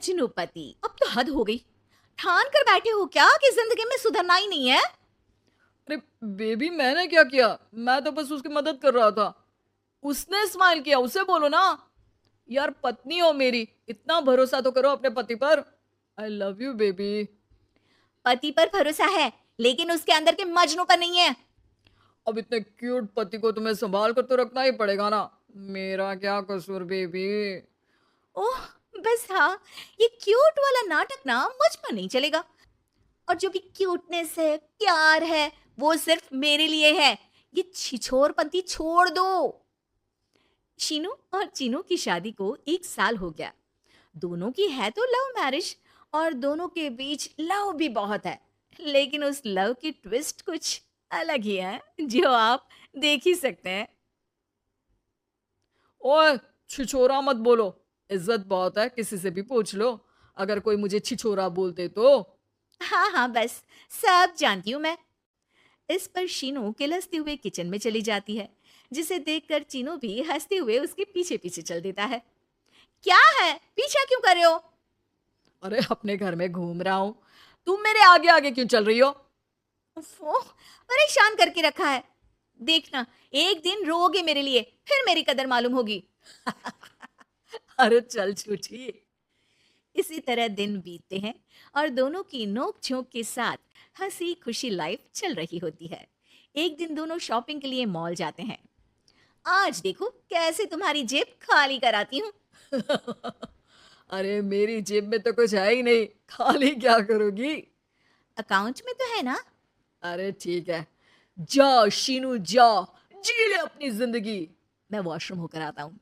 मजनूपति, अब तो हद हो गई। ठान कर बैठे हो क्या कि जिंदगी में सुधरना ही नहीं है? अरे बेबी, मैंने क्या किया? मैं तो बस उसकी मदद कर रहा था। उसने स्माइल किया, उसे बोलो ना। यार, पत्नी हो मेरी, इतना भरोसा तो करो अपने पति पर। I love you baby. पति पर भरोसा है, लेकिन उसके अंदर के मजनू पर नहीं है। अब इतने क्यूट पति को तुम्हें संभाल कर तो रखना ही पड़ेगा ना। मेरा क्या कसूर बेबी। ओह, बस हाँ, ये क्यूट वाला नाटक ना मुझ पर नहीं चलेगा। और जो भी क्यूटनेस है, प्यार है, वो सिर्फ मेरे लिए है। ये छिछोरपंती छोड़ दो। शीनू और चीनू की शादी को 1 साल हो गया। दोनों की है तो लव मैरिज, और दोनों के बीच लव भी बहुत है। लेकिन उस लव की ट्विस्ट कुछ अलग ही है, जो आप देख ही सकते हैं। ओए, छिछोरा मत बोलो। इज्जत बहुत है, किसी से भी पूछ लो अगर कोई मुझे छिछोरा बोलते तो। हाँ हाँ, बस सब जानती हूँ मैं। इस पर शीनू किलसते हुए किचन में चली जाती है, जिसे देखकर चीनू भी हंसते हुए उसके पीछे पीछे चल देता है। क्या है, पीछा क्यों कर रहे हो? अरे, अपने घर में घूम रहा हूँ। तुम मेरे आगे आगे क्यों चल रही हो? उफ़्फ़ो, परेशान करके रखा है। देखना, एक दिन रोओगे मेरे लिए, फिर मेरी कदर मालूम होगी। अरे चल छूछी। इसी तरह दिन बीतते हैं और दोनों की नोक-झोंक के साथ हँसी-खुशी लाइफ चल रही होती है। एक दिन दोनों शॉपिंग के लिए मॉल जाते हैं। आज देखो कैसे तुम्हारी जेब खाली कराती हूँ। अरे, मेरी जेब में तो कुछ है ही नहीं, खाली क्या करोगी? अकाउंट में तो है ना? अरे ठीक है, जा शीनू जा, जी ले अपनी जिंदगी। मैं वॉशरूम होकर आता हूँ।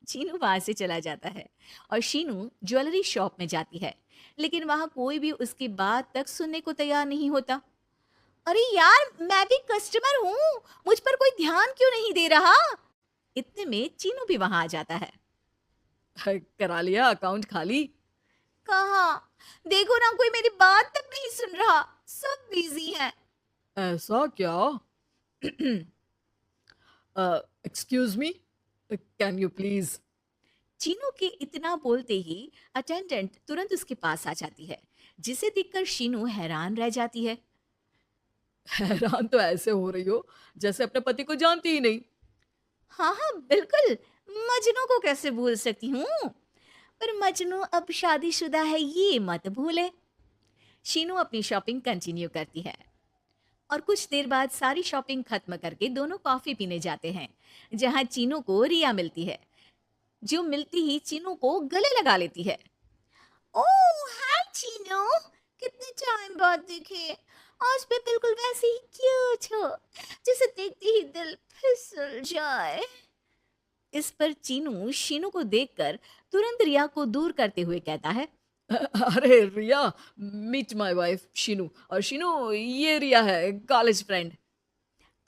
चीनू वहां से चला जाता है और शीनू ज्वेलरी शॉप में जाती है, लेकिन वहां कोई भी उसकी बात तक सुनने को तैयार नहीं होता। अरे यार, मैं भी कस्टमर हूँ, मुझ पर कोई ध्यान क्यों नहीं दे रहा? इतने में चीनू भी वहां आ जाता है। करा लिया अकाउंट खाली? कहाँ? देखो ना, कोई मेरी बात तक नहीं सुन रहा, सब बिजी हैं। ऐसा क्या? Excuse me, can you please? Chinu के इतना बोलते ही अटेंडेंट तुरंत उसके पास आ जाती है, जिसे देखकर शीनू हैरान रह जाती है। हैरान तो ऐसे हो रही हो जैसे अपने पति को जानती ही नहीं। हाँ हाँ, बिल्कुल, मजनू को कैसे भूल सकती हूँ? पर मजनू अब शादीशुदा है, ये मत भूले। शीनू अपनी शॉपिंग कंटिन्यू करती है और कुछ देर बाद सारी शॉपिंग खत्म करके दोनों कॉफी पीने जाते हैं, जहां चीनू को रिया मिलती है, जो मिलती ही चीनू को गले लगा लेती है। ओह हाय चीनू, कितने टाइम बाद दिखे। आज भी बिल्कुल वैसे ही क्यूट हो, जिसे देखते ही दिल फिसल जाए। इस पर चीनू शीनू को देखकर तुरंत रिया को दूर करते हुए कहता है। अरे रिया, मीट माय वाइफ शीनू। और शीनू, ये रिया है, कॉलेज फ्रेंड।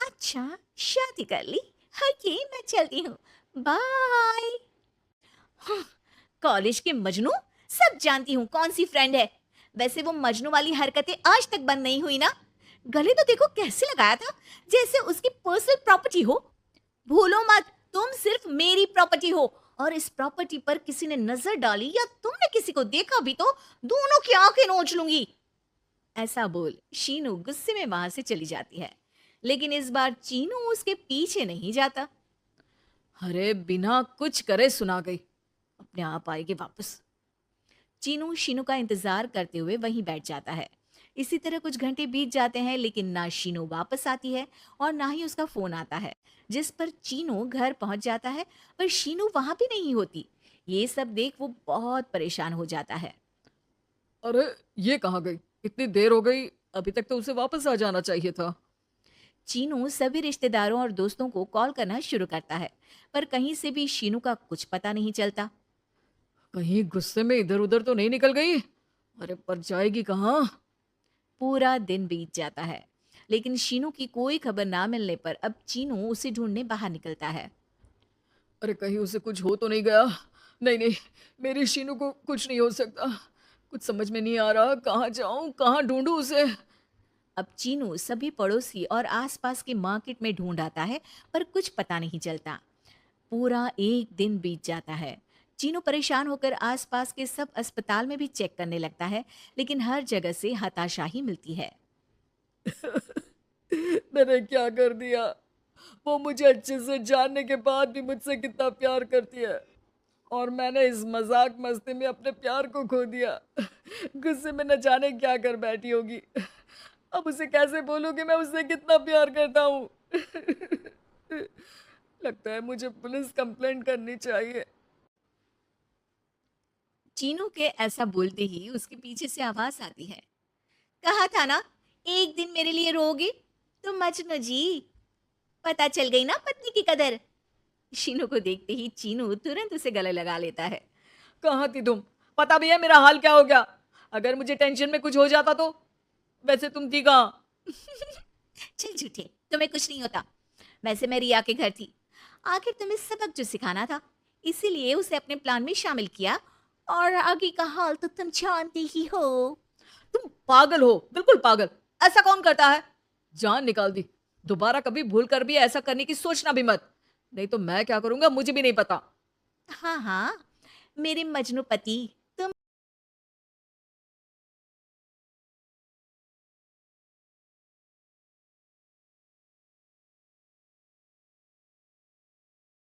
अच्छा, शादी कर ली? ओके, मैं चलती हूँ, बाय। कॉलेज के मजनू, सब जानती हूँ कौन सी फ्रेंड है। वैसे वो मजनू वाली हरकतें आज तक बंद नहीं हुई ना। गले तो देखो कैसे लगाया था, जैसे उसकी पर्सनल प्रॉपर्टी हो। भूलो मत, तुम सिर्फ मेरी प्रॉपर्टी हो, और इस प्रॉपर्टी पर किसी ने नजर डाली या तुमने किसी को देखा भी तो दोनों की आंखें नोच लूंगी। ऐसा बोल शीनू गुस्से में वहां से चली जाती है, लेकिन इस बार चीनू उसके पीछे नहीं जाता। अरे, बिना कुछ करे सुना गई, अपने आप आएगी वापस। चीनू शीनू का इंतजार करते हुए वहीं बैठ जाता है। इसी तरह कुछ घंटे बीत जाते हैं, लेकिन ना शीनू वापस आती है और ना ही उसका फोन आता है। जिस पर चीनू घर पहुंच जाता है, पर शीनू वहां भी नहीं होती। ये सब देख वो बहुत परेशान हो जाता है। अरे, ये कहाँ गई? इतनी देर हो गई, अभी तक तो उसे वापस आ जाना चाहिए था। चीनू सभी रिश्तेदारों और दोस्तों को कॉल करना शुरू करता है, पर कहीं से भी शीनू का कुछ पता नहीं चलता। कहीं गुस्से में इधर उधर तो नहीं निकल गई? अरे, पर जाएगी कहाँ? पूरा दिन बीत जाता है, लेकिन शीनू की कोई खबर ना मिलने पर अब चीनू उसे ढूंढने बाहर निकलता है। अरे, कहीं उसे कुछ हो तो नहीं गया? नहीं नहीं, मेरी शीनू को कुछ नहीं हो सकता। कुछ समझ में नहीं आ रहा, कहाँ जाऊं, कहाँ ढूंढूं उसे। अब चीनू सभी पड़ोसी और आसपास के मार्केट में ढूंढ आता है, पर कुछ पता नहीं चलता। पूरा एक दिन बीत जाता है। चीनू परेशान होकर आसपास के सब अस्पताल में भी चेक करने लगता है, लेकिन हर जगह से हताशा ही मिलती है। मैंने क्या कर दिया? वो मुझे अच्छे से जानने के बाद भी मुझसे कितना प्यार करती है, और मैंने इस मजाक मस्ती में अपने प्यार को खो दिया। गुस्से में न जाने क्या कर बैठी होगी। अब उसे कैसे बोलूं कि मैं उससे कितना प्यार करता हूँ? लगता है मुझे पुलिस कंप्लेंट करनी चाहिए। चीनू के ऐसा बोलते ही उसके पीछे से आवाज आती है, कहा था ना एक दिन मेरे लिए रोगी। तो मजनू जी, पता चल गई ना पत्नी की कदर। शीनू को देखते ही चीनू तुरंत उसे गले लगा लेता है। कहाँ थी तुम? पता भी है मेरा हाल क्या हो गया? अगर मुझे टेंशन में कुछ हो जाता तो? वैसे तुम थी कहाँ? चल झूठे, तुम्हें कुछ नहीं होता। वैसे मैं रिया के घर थी। आखिर तुम्हें सबक जो सिखाना था, इसीलिए उसे अपने प्लान में शामिल किया। और आगे का हाल तो तुम जानते ही हो। तुम पागल हो, बिल्कुल पागल। ऐसा कौन करता है? जान निकाल दी। दोबारा कभी भूल कर भी ऐसा करने की सोचना भी मत, नहीं तो मैं क्या करूंगा मुझे भी नहीं पता। हाँ हाँ, मेरे मजनू पति